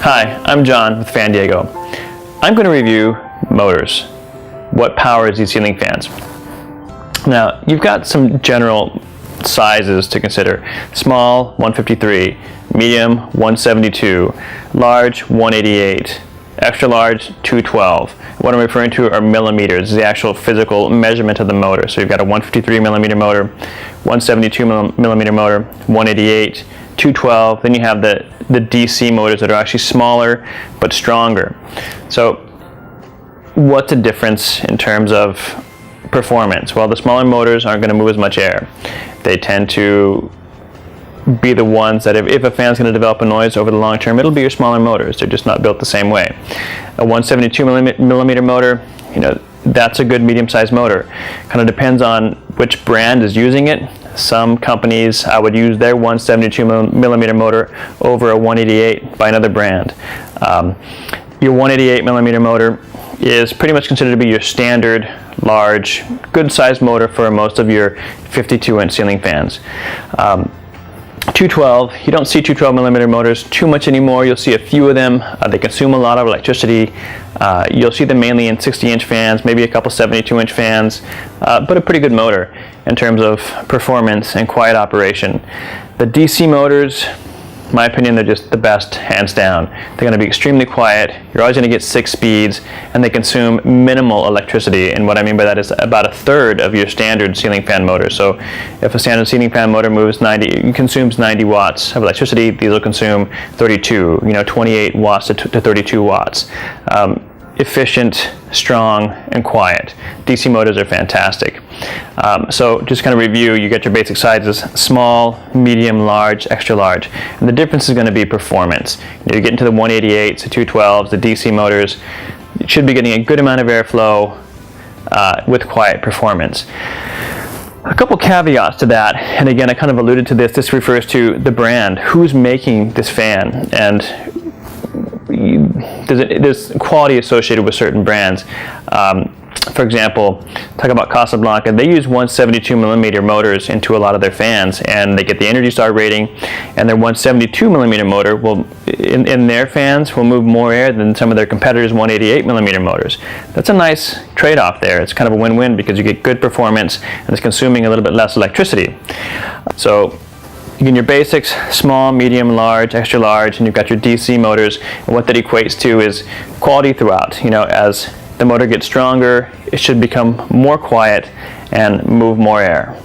Hi, I'm John with Fan Diego. I'm going to review motors. What powers these ceiling fans? Now, you've got some general sizes to consider. Small, 153, medium, 172, large, 188, extra large, 212. What I'm referring to are millimeters, the actual physical measurement of the motor. So you've got a 153 millimeter motor, 172 millimeter motor, 188, 212, then you have the DC motors that are actually smaller but stronger. So what's the difference in terms of performance? Well, the smaller motors aren't going to move as much air. They tend to be the ones that if a fan's going to develop a noise over the long term, it'll be your smaller motors. They're just not built the same way. A 172 millimeter motor, that's a good medium-sized motor. Kind of depends on which brand is using it. Some companies, I would use their 172 millimeter motor over a 188 by another brand. Your 188 millimeter motor is pretty much considered to be your standard, large, good-sized motor for most of your 52-inch ceiling fans. 212, you don't see 212 millimeter motors too much anymore. You'll see a few of them. They consume a lot of electricity. You'll see them mainly in 60-inch fans, maybe a couple 72-inch fans, but a pretty good motor in terms of performance and quiet operation. The DC motors, in my opinion, they're just the best, hands down. They're going to be extremely quiet. You're always going to get 6 speeds, and they consume minimal electricity. And what I mean by that is about a third of your standard ceiling fan motor. So if a standard ceiling fan motor consumes 90 watts of electricity, these will consume 32, 28 watts to 32 watts. Efficient, strong, and quiet. DC motors are fantastic. So just kind of review, you get your basic sizes: small, medium, large, extra large. And the difference is going to be performance. You get into the 188s, the 212s, the DC motors, you should be getting a good amount of airflow with quiet performance. A couple caveats to that, and again, I kind of alluded to this. This refers to the brand. Who's making this fan? And there's quality associated with certain brands. For example, talk about Casablanca. They use 172 millimeter motors into a lot of their fans, and they get the Energy Star rating, and their 172 millimeter motor will, in their fans, will move more air than some of their competitors' 188 millimeter motors. That's a nice trade-off there. It's kind of a win-win because you get good performance and it's consuming a little bit less electricity. So again, your basics: small, medium, large, extra large, and you've got your DC motors. And what that equates to is quality throughout. As the motor gets stronger, it should become more quiet and move more air.